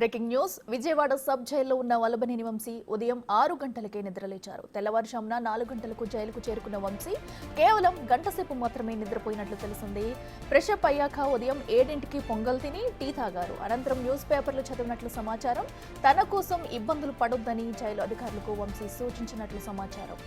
Breaking news Vijayawada sub జైల్లో ఉన్న వల్లభనేని వంశీ ఉదయం 6 గంటలకే నిద్రలేచారు. తెల్లవారుజామున 4 గంటలకు జైలుకు చేరుకున్న వంశీ కేవలం గంటసేపు మాత్రమే నిద్రపోయినట్లు తెలిసింది. ఫ్రెష్ అప్ అయ్యాక ఉదయం 7ంటికి పొంగల్ తిని టీ తాగారు. అనంతరం న్యూస్ పేపర్లు చదివినట్లు సమాచారం. తన కోసం ఇబ్బందులు పడొద్దని జైలు అధికారులకు వంశీ సూచించినట్లు సమాచారం.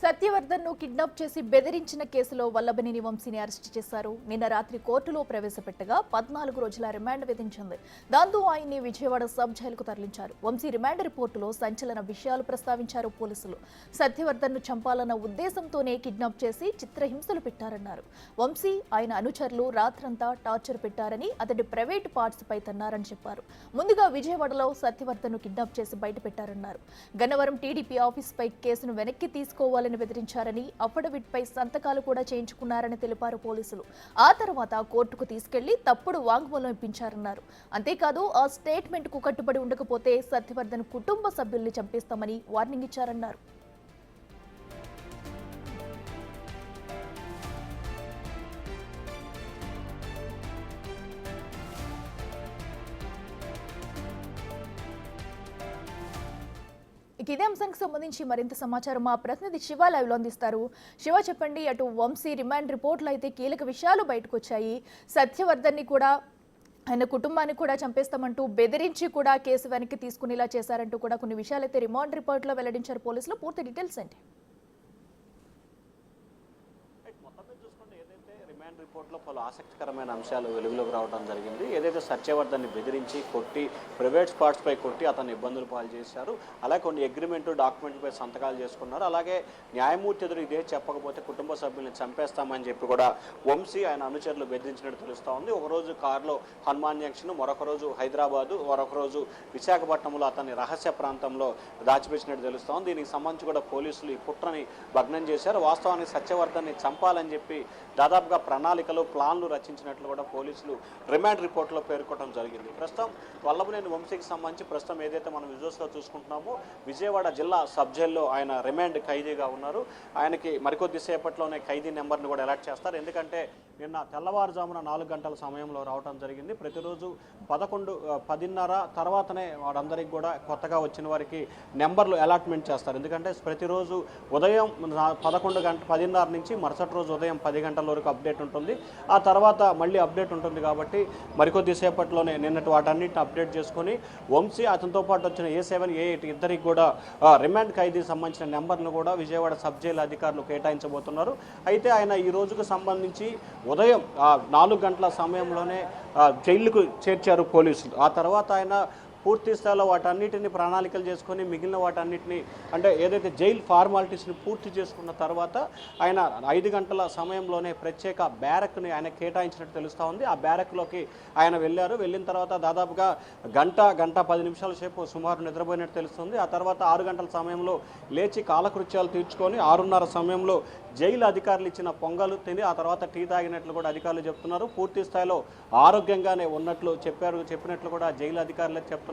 సత్యవర్ధన్ ను కిడ్నాప్ చేసి బెదిరించిన కేసులో వల్లభనేని వంశీని అరెస్టు చేశారు. నిన్న రాత్రి కోర్టులో ప్రవేశపెట్టగా 14 రోజుల రిమాండ్ విధించింది. దాంతో ఆయన్ని విజయవాడ సబ్ జైలుకు తరలించారు. వంశీ రిమాండ్ రిపోర్టులో సంచలన విషయాలు ప్రస్తావించారు పోలీసులు. సత్యవర్ధన్ ను చంపాలన్న ఉద్దేశంతోనే కిడ్నాప్ చేసి చిత్రహింసలు పెట్టారన్నారు. వంశీ ఆయన అనుచరులు రాత్రంతా టార్చర్ పెట్టారని, అతడి ప్రైవేట్ పార్ట్స్ పై తన్నారని చెప్పారు. ముందుగా విజయవాడలో సత్యవర్ధన్ ను కిడ్నాప్ చేసి బయట పెట్టారన్నారు. గన్నవరం టీడీపీ ఆఫీస్ పై కేసును వెనక్కి తీసుకోవాలని బెదిరించారని, అఫిడవిట్ పై సంతకాలు కూడా చేయించుకున్నారని తెలిపారు పోలీసులు. ఆ తర్వాత కోర్టుకు తీసుకెళ్లి తప్పుడు వాంగ్మూలం ఇప్పించారన్నారు. అంతేకాదు ఆ స్టేట్మెంట్ కు కట్టుబడి ఉండకపోతే సత్యవర్ధన్ కుటుంబ సభ్యుల్ని చంపేస్తామని వార్నింగ్ ఇచ్చారన్నారు. ఇదే అంశానికి సంబంధించి మరింత సమాచారం మా ప్రతినిధి శివ లైవ్ లో అందిస్తారు. శివ, చెప్పండి. అటు వంశీ రిమాండ్ రిపోర్టులో అయితే కీలక విషయాలు బయటకు వచ్చాయి. సత్యవర్ధన్ ని కూడా ఆయన కుటుంబాన్ని కూడా చంపేస్తామంటూ బెదిరించి కూడా కేసు వెనక్కి తీసుకునేలా చేశారంటూ కూడా కొన్ని విషయాలు అయితే రిమాండ్ రిపోర్టులో వెల్లడించారు పోలీసులు. పూర్తి డీటెయిల్స్ ఏంటి? రిపోర్ట్లో పలు ఆసక్తికరమైన అంశాలు వెలుగులోకి రావడం జరిగింది. ఏదైతే సత్యవర్ధన్ని బెదిరించి కొట్టి ప్రైవేట్ స్పాట్స్ పై కొట్టి అతన్ని ఇబ్బందులు పాలు చేశారు. అలాగే కొన్ని అగ్రిమెంటు డాక్యుమెంట్లపై సంతకాలు చేసుకున్నారు. అలాగే న్యాయమూర్తి ఎదురు ఇదే చెప్పకపోతే కుటుంబ సభ్యుల్ని చంపేస్తామని చెప్పి కూడా వంశీ ఆయన అనుచరులు బెదిరించినట్టు తెలుస్తూ ఉంది. ఒకరోజు కారులో హనుమాన్ జంక్షన్, మరొక రోజు హైదరాబాదు, మరొక రోజు విశాఖపట్నంలో అతన్ని రహస్య ప్రాంతంలో దాచిపెట్టినట్టు తెలుస్తూ ఉంది. దీనికి సంబంధించి కూడా పోలీసులు ఈ కుట్రని భగ్నం చేశారు. వాస్తవానికి సత్యవర్ధన్ని చంపాలని చెప్పి దాదాపుగా ప్రణాళికలు ప్లాన్లు రచించినట్లు కూడా పోలీసులు రిమాండ్ రిపోర్ట్లో పేర్కొనడం జరిగింది. ప్రస్తుతం వల్లభనేని వంశీకి సంబంధించి ప్రస్తుతం ఏదైతే మనం విజువల్స్లో చూసుకుంటున్నామో విజయవాడ జిల్లా సబ్ జైల్లో ఆయన రిమాండ్ ఖైదీగా ఉన్నారు. ఆయనకి మరికొద్ది సేపట్లోనే ఖైదీ నెంబర్ని కూడా అలాట్ చేస్తారు. ఎందుకంటే నిన్న తెల్లవారుజామున 4 గంటల సమయంలో రావడం జరిగింది. ప్రతిరోజు 10:30 తర్వాతనే వారందరికీ కూడా కొత్తగా వచ్చిన వారికి నెంబర్లు అలాట్మెంట్ చేస్తారు. ఎందుకంటే ప్రతిరోజు ఉదయం 10:30 నుంచి మరుసటి రోజు ఉదయం 10 గంటల వరకు అప్డేట్ ఉంటుంది. ఆ తర్వాత మళ్ళీ అప్డేట్ ఉంటుంది. కాబట్టి మరికొద్ది సేపట్లోనే నిన్నటి వాటన్నిటిని అప్డేట్ చేసుకొని వంశీ అతనితో పాటు వచ్చిన A7, A8 ఇద్దరికి కూడా రిమాండ్ ఖైదీకి సంబంధించిన నెంబర్ను కూడా విజయవాడ సబ్ జైలు అధికారులు కేటాయించబోతున్నారు. అయితే ఆయన ఈ రోజుకు సంబంధించి ఉదయం 4 గంటల సమయంలోనే జైలుకు చేర్చారు పోలీసులు. ఆ తర్వాత ఆయన పూర్తి స్థాయిలో వాటన్నిటిని ప్రణాళికలు చేసుకొని మిగిలిన వాటన్నిటిని అంటే ఏదైతే జైల్ ఫార్మాలిటీస్ని పూర్తి చేసుకున్న తర్వాత ఆయన 5 గంటల సమయంలోనే ప్రత్యేక బ్యారక్ని ఆయన కేటాయించినట్టు తెలుస్తూ ఉంది. ఆ బ్యారక్లోకి ఆయన వెళ్ళారు. వెళ్ళిన తర్వాత దాదాపుగా గంట 10 నిమిషాల సేపు సుమారు నిద్రపోయినట్టు తెలుస్తుంది. ఆ తర్వాత 6 గంటల సమయంలో లేచి కాలకృత్యాలు తీర్చుకొని 6:30 సమయంలో జైలు అధికారులు ఇచ్చిన పొంగలు తిని ఆ తర్వాత టీ తాగినట్లు కూడా అధికారులు చెప్తున్నారు. పూర్తి స్థాయిలో ఆరోగ్యంగానే ఉన్నట్లు చెప్పినట్లు కూడా జైలు అధికారులు చెప్తున్నారు.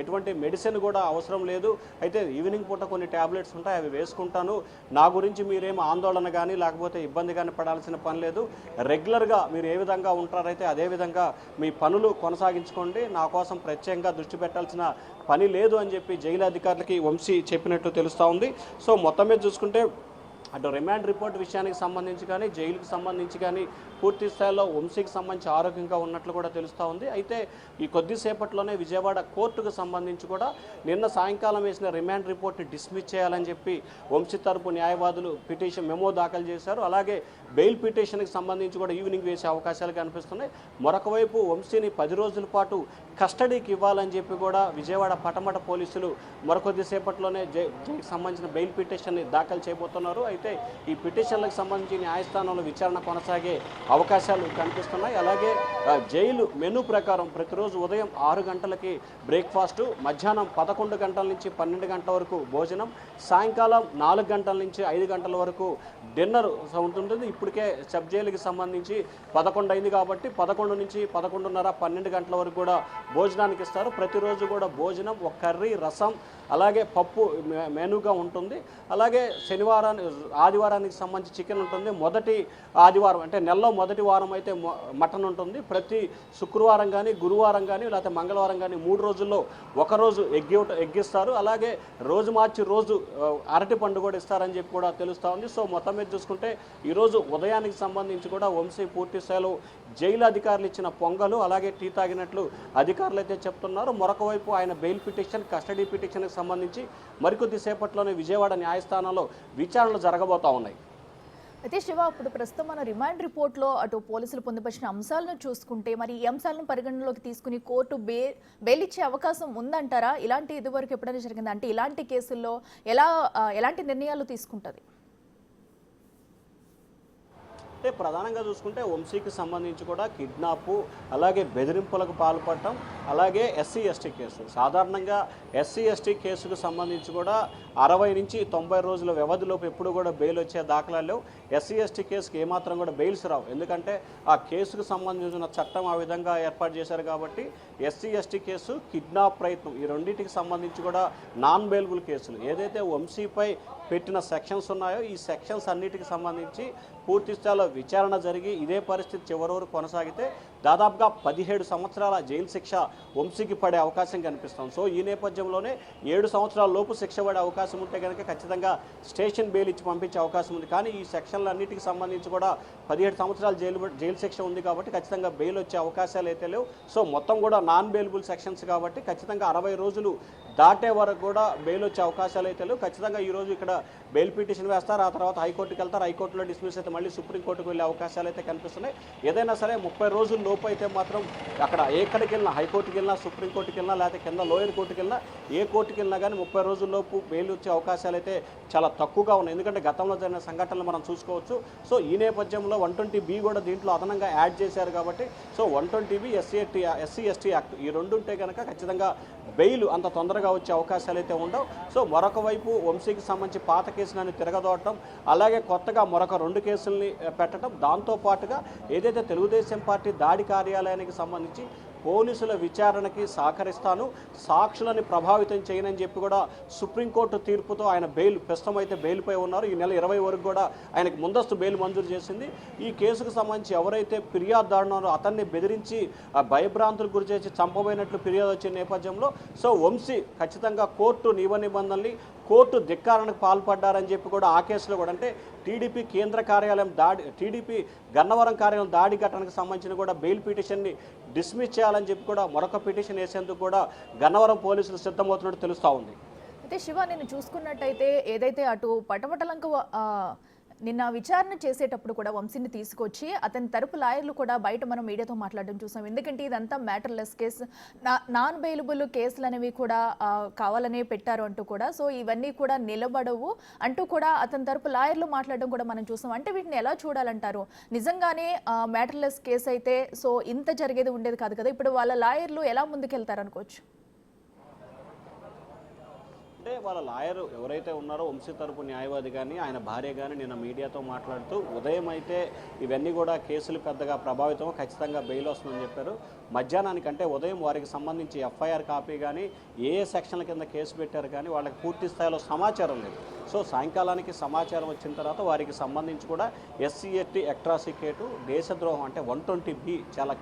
ఎటువంటి మెడిసిన్ కూడా అవసరం లేదు. అయితే ఈవినింగ్ పూట కొన్ని ట్యాబ్లెట్స్ ఉంటాయి, అవి వేసుకుంటాను. నా గురించి మీరేం ఆందోళన కానీ లేకపోతే ఇబ్బంది కానీ పడాల్సిన పని లేదు. రెగ్యులర్గా మీరు ఏ విధంగా ఉంటారైతే అదే విధంగా మీ పనులు కొనసాగించుకోండి. నా కోసం ప్రత్యేకంగా దృష్టి పెట్టాల్సిన పని లేదు అని చెప్పి జైలు అధికారులకి వంశీ చెప్పినట్టు తెలుస్తూ ఉంది. సో మొత్తం మీద చూసుకుంటే అటు రిమాండ్ రిపోర్ట్ విషయానికి సంబంధించి కానీ జైలుకి సంబంధించి కానీ పూర్తి స్థాయిలో వంశీకి సంబంధించి ఆరోగ్యంగా ఉన్నట్లు కూడా తెలుస్తూ ఉంది. అయితే ఈ కొద్దిసేపట్లోనే విజయవాడ కోర్టుకు సంబంధించి కూడా నిన్న సాయంకాలం వేసిన రిమాండ్ రిపోర్ట్ని డిస్మిస్ చేయాలని చెప్పి వంశీ తరపు న్యాయవాదులు పిటిషన్ మెమో దాఖలు చేశారు. అలాగే బెయిల్ పిటిషన్కి సంబంధించి కూడా ఈవినింగ్ వేసే అవకాశాలు కనిపిస్తున్నాయి. మరొక వైపు వంశీని 10 రోజుల పాటు కస్టడీకి ఇవ్వాలని చెప్పి కూడా విజయవాడ పటమట పోలీసులు మరికొద్దిసేపట్లోనే జైలుకి సంబంధించిన బెయిల్ పిటిషన్ని దాఖలు చేయబోతున్నారు. అయితే అయితే ఈ పిటిషన్లకు సంబంధించి న్యాయస్థానంలో విచారణ కొనసాగే అవకాశాలు కనిపిస్తున్నాయి. అలాగే జైలు మెనూ ప్రకారం ప్రతిరోజు ఉదయం 6 గంటలకి బ్రేక్ఫాస్టు, మధ్యాహ్నం 11 గంటల నుంచి 12 గంటల వరకు భోజనం, సాయంకాలం 4 గంటల నుంచి 5 గంటల వరకు డిన్నర్ ఉంటుంది. ఇప్పటికే సబ్ జైలుకి సంబంధించి 11 అయింది కాబట్టి 11 నుంచి 11:30, 12 గంటల వరకు కూడా భోజనానికి ఇస్తారు. ప్రతిరోజు కూడా భోజనం, ఒక కర్రీ, రసం, అలాగే పప్పు మెనూగా ఉంటుంది. అలాగే ఆదివారానికి సంబంధించి చికెన్ ఉంటుంది. మొదటి ఆదివారం అంటే నెలలో మొదటి వారం అయితే మటన్ ఉంటుంది. ప్రతి శుక్రవారం కానీ, గురువారం కానీ, లేకపోతే మంగళవారం కానీ 3 రోజుల్లో ఒకరోజు ఎగ్గిస్తారు. అలాగే రోజు మార్చి రోజు అరటి పండు కూడా ఇస్తారని చెప్పి కూడా తెలుస్తూ ఉంది. సో మొత్తం మీద చూసుకుంటే ఈరోజు ఉదయానికి సంబంధించి కూడా వంశీ పూర్తి స్థాయిలో జైలు అధికారులు ఇచ్చిన పొంగలు, అలాగే టీ తాగినట్లు అధికారులు అయితే చెప్తున్నారు. మరొక వైపు ఆయన బెయిల్ పిటిషన్, కస్టడీ పిటిషన్కి సంబంధించి మరికొద్ది సేపట్లోనే విజయవాడ న్యాయస్థానంలో విచారణలు జరగబోతా ఉన్నాయి. అయితే శివ, ఇప్పుడు ప్రస్తుతం మన రిమాండ్ రిపోర్ట్లో అటు పోలీసులు పొందుపరిచిన అంశాలను చూసుకుంటే మరి ఈ అంశాలను పరిగణనలోకి తీసుకుని కోర్టు బెయిల్ ఇచ్చే అవకాశం ఉందంటారా? ఇలాంటి ఇదివరకు ఎప్పుడైనా జరిగింది అంటే ఇలాంటి కేసుల్లో ఎలాంటి నిర్ణయాలు తీసుకుంటుంది? అంటే ప్రధానంగా చూసుకుంటే వంశీకి సంబంధించి కూడా కిడ్నాపు, అలాగే బెదిరింపులకు పాల్పడటం, అలాగే SC/ST కేసు. సాధారణంగా SC/ST కేసుకు సంబంధించి కూడా 60 నుంచి 90 రోజుల వ్యవధిలోపు ఎప్పుడు కూడా బెయిల్ వచ్చే దాఖలాలు లేవు. SC/ST కేసుకి ఏమాత్రం కూడా బెయిల్స్ రావు. ఎందుకంటే ఆ కేసుకు సంబంధించిన చట్టం ఆ విధంగా ఏర్పాటు చేశారు కాబట్టి SC/ST కేసు, కిడ్నాప్ ప్రయత్నం, ఈ రెండింటికి సంబంధించి కూడా నాన్ బెయిలబుల్ కేసులు. ఏదైతే వంశీపై పెట్టిన సెక్షన్స్ ఉన్నాయో ఈ సెక్షన్స్ అన్నిటికి సంబంధించి పూర్తి స్థాయిలో విచారణ జరిగి ఇదే పరిస్థితి చివరి వరకు కొనసాగితే దాదాపుగా 17 సంవత్సరాల జైలు శిక్ష వంశీకి పడే అవకాశం కనిపిస్తుంది. సో ఈ నేపథ్యంలోనే 7 సంవత్సరాల లోపు శిక్ష పడే అవకాశం ఉంటే కనుక ఖచ్చితంగా స్టేషన్ బెయిల్ ఇచ్చి పంపించే అవకాశం ఉంది. కానీ ఈ సెక్షన్లన్నిటికి సంబంధించి కూడా 17 సంవత్సరాల జైలు శిక్ష ఉంది కాబట్టి ఖచ్చితంగా బెయిల్ వచ్చే అవకాశాలు అయితే లేవు. సో మొత్తం కూడా నాన్ బెయిలబుల్ సెక్షన్స్ కాబట్టి ఖచ్చితంగా 60 రోజులు దాటే వరకు కూడా బెయిల్ వచ్చే అవకాశాలు అయితే లేవు. ఖచ్చితంగా ఈరోజు ఇక్కడ బెయిల్ పిటిషన్ వేస్తారు, ఆ తర్వాత హైకోర్టుకి వెళ్తారు. హైకోర్టులో డిస్మిస్ అయితే మళ్ళీ సుప్రీంకోర్టుకు వెళ్ళే అవకాశాలు అయితే కనిపిస్తున్నాయి. ఏదైనా సరే 30 రోజుల లోపు అయితే మాత్రం అక్కడ ఎక్కడికి వెళ్ళినా, హైకోర్టుకి వెళ్ళినా, సుప్రీంకోర్టుకి వెళ్ళినా, లేకపోతే కింద లోయర్ కోర్టుకి వెళ్ళినా, ఏ కోర్టుకి వెళ్ళినా కానీ 30 రోజుల లోపు బెయిల్ వచ్చే అవకాశాలు అయితే చాలా తక్కువగా ఉన్నాయి. ఎందుకంటే గతంలో జరిగిన సంఘటనలు మనం చూసుకోవచ్చు. సో ఈ నేపథ్యంలో 120B కూడా దీంట్లో అదనంగా యాడ్ చేశారు కాబట్టి సో 120B, SC/ST యాక్ట్ ఈ రెండు ఉంటే కనుక ఖచ్చితంగా బెయిల్ అంత తొందరగా వచ్చే అవకాశాలు అయితే ఉండవు. సో మరొక వైపు వంశీకి సంబంధించి పాత కేసులని తిరగదోడటం, అలాగే కొత్తగా మరొక 2 కేసుల్ని పెట్టడం, దాంతోపాటుగా ఏదైతే తెలుగుదేశం పార్టీ దాడి కార్యాలయానికి సంబంధించి పోలీసుల విచారణకి సహకరిస్తాను, సాక్షులని ప్రభావితం చేయనని చెప్పి కూడా సుప్రీంకోర్టు తీర్పుతో ఆయన బెయిల్ ప్రస్తుతం అయితే బెయిల్పై ఉన్నారు. ఈ నెల 20 వరకు కూడా ఆయనకు ముందస్తు బెయిల్ మంజూరు చేసింది. ఈ కేసుకు సంబంధించి ఎవరైతే ఫిర్యాదుదారున్నారో అతన్ని బెదిరించి భయభ్రాంతులకు గురి చేసి చంపబోయినట్లు ఫిర్యాదు వచ్చిన నేపథ్యంలో సో వంశీ ఖచ్చితంగా కోర్టు నిబంధనల్ని, కోర్టు ధిక్కారణకు పాల్పడ్డారని చెప్పి కూడా ఆ కేసులో కూడా అంటే టీడీపీ కేంద్ర కార్యాలయం టీడీపీ గన్నవరం కార్యాలయం దాడి ఘటనకు సంబంధించిన కూడా బెయిల్ పిటిషన్ని డిస్మిస్ చేయాలని చెప్పి కూడా మరొక పిటిషన్ వేసేందుకు కూడా గన్నవరం పోలీసులు సిద్ధమవుతున్నట్టు తెలుస్తూ ఉంది. అయితే శివ, నేను చూసుకున్నట్టయితే ఏదైతే అటు పటపటలంక నిన్న విచారణ చేసేటప్పుడు కూడా వంశీని తీసుకొచ్చి అతని తరపు లాయర్లు కూడా బయట మనం మీడియాతో మాట్లాడడం చూసాం. ఎందుకంటే ఇదంతా మ్యాటర్లెస్ కేసు, నాన్ బెయిలబుల్ కేసులు అనేవి కూడా కావాలనే పెట్టారు అంటూ కూడా, సో ఇవన్నీ కూడా నిలబడవు అంటూ కూడా అతని తరపు లాయర్లు మాట్లాడడం కూడా మనం చూసాం. అంటే వీటిని ఎలా చూడాలంటారు? నిజంగానే మ్యాటర్లెస్ కేసు అయితే సో ఇంత జరిగేది ఉండేది కాదు కదా. ఇప్పుడు వాళ్ళ లాయర్లు ఎలా ముందుకెళ్తారు అనుకోవచ్చు? అంటే వాళ్ళ లాయరు ఎవరైతే ఉన్నారో వంశీ తరపు న్యాయవాది కానీ ఆయన భార్య కానీ నిన్న మీడియాతో మాట్లాడుతూ ఉదయం అయితే ఇవన్నీ కూడా కేసులు పెద్దగా ప్రభావితం, ఖచ్చితంగా బెయిల్ వస్తుందని చెప్పారు. మధ్యాహ్నానికంటే ఉదయం వారికి సంబంధించి FIR కాపీ కానీ ఏ సెక్షన్ల కింద కేసు పెట్టారు కానీ వాళ్ళకి పూర్తి స్థాయిలో సమాచారం లేదు. సో సాయంకాలానికి సమాచారం వచ్చిన తర్వాత వారికి సంబంధించి కూడా SC/ST అట్రాసిటీ, దేశద్రోహం అంటే 120B చాలా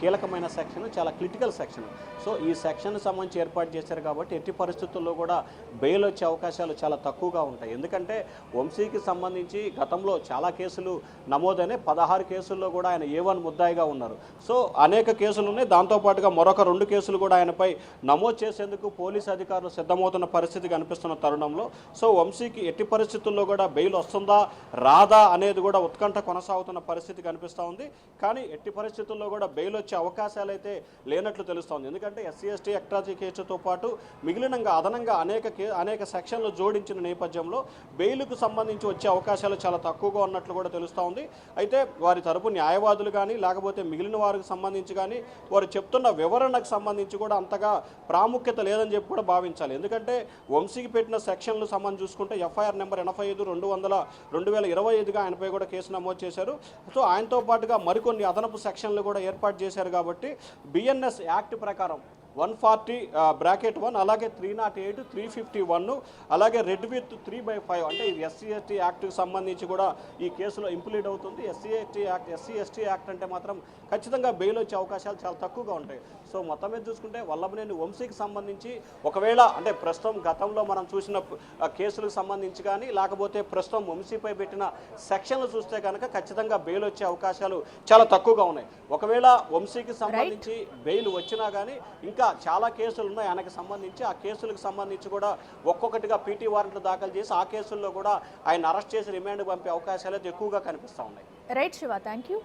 కీలకమైన సెక్షన్, చాలా క్రిటికల్ సెక్షన్. సో ఈ సెక్షన్ సంబంధించి ఏర్పాటు చేశారు కాబట్టి ఎట్టి పరిస్థితుల్లో కూడా బెయిల్ వచ్చే అవకాశాలు చాలా తక్కువగా ఉంటాయి. ఎందుకంటే వంశీకి సంబంధించి గతంలో చాలా కేసులు నమోదైన 16 కేసుల్లో కూడా ఆయన A1 ముద్దాయిగా ఉన్నారు. సో అనేక కేసులు ఉన్నాయి. దాంతోపాటుగా మరొక 2 కేసులు కూడా ఆయనపై నమోదు చేసేందుకు పోలీసు అధికారులు సిద్ధమవుతున్న పరిస్థితి కనిపిస్తున్న తరుణంలో సో వంశీకి ఎట్టి పరిస్థితుల్లో కూడా బెయిల్ వస్తుందా రాదా అనేది కూడా ఉత్కంఠ కొనసాగుతున్న పరిస్థితి కనిపిస్తూ ఉంది. కానీ ఎట్టి పరిస్థితుల్లో కూడా బెయిల్ వచ్చే అవకాశాలు అయితే లేనట్లు తెలుస్తోంది. ఎందుకంటే SC/ST అట్రాసిటీ కేసుతో పాటు మిగిలినంగా అదనంగా అనేక అనేక సెక్షన్లు జోడించిన నేపథ్యంలో బెయిల్కు సంబంధించి వచ్చే అవకాశాలు చాలా తక్కువగా ఉన్నట్లు కూడా తెలుస్తూ ఉంది. అయితే వారి తరపు న్యాయవాదులు కానీ లేకపోతే మిగిలిన వారికి సంబంధించి కానీ వారు చెప్తున్న వివరణకు సంబంధించి కూడా అంతగా ప్రాముఖ్యత లేదని చెప్పి కూడా భావించాలి. ఎందుకంటే వంశీకి పెట్టిన సెక్షన్లు సంబంధించి చూసుకుంటే ఎఫ్ఐఆర్ నెంబర్ 85/2025గా ఆయనపై కూడా కేసు నమోదు చేశారు. సో ఆయనతో పాటుగా మరికొన్ని అదనపు సెక్షన్లు కూడా ఏర్పాటు చేశారు కాబట్టి బిఎన్ఎస్ యాక్ట్ ప్రకారం 140(1) అలాగే 308, 351 అలాగే రెడ్ విత్ 3/5 అంటే ఇది SC/ST యాక్ట్కి సంబంధించి కూడా ఈ కేసులో ఇంప్లీడ్ అవుతుంది. SC/ST యాక్ట్ అంటే మాత్రం ఖచ్చితంగా బెయిల్ వచ్చే అవకాశాలు చాలా తక్కువగా ఉంటాయి. సో మొత్తం మీద చూసుకుంటే వల్లభనేని వంశీకి సంబంధించి ఒకవేళ అంటే ప్రస్తుతం గతంలో మనం చూసిన కేసులకు సంబంధించి కానీ లేకపోతే ప్రస్తుతం వంశీపై పెట్టిన సెక్షన్లు చూస్తే కనుక ఖచ్చితంగా బెయిల్ వచ్చే అవకాశాలు చాలా తక్కువగా ఉన్నాయి. ఒకవేళ వంశీకి సంబంధించి బెయిల్ వచ్చినా కానీ ఇంకా చాలా కేసులు ఉన్నాయి ఆయనకు సంబంధించి. ఆ కేసులకు సంబంధించి కూడా ఒక్కొక్కటిగా పీటీ వారెంట్లు దాఖలు చేసి ఆ కేసుల్లో కూడా ఆయన అరెస్ట్ చేసి రిమాండ్ పంపే అవకాశాలు ఎక్కువగా కనిపిస్తూ ఉన్నాయి. Right Shiva, thank you.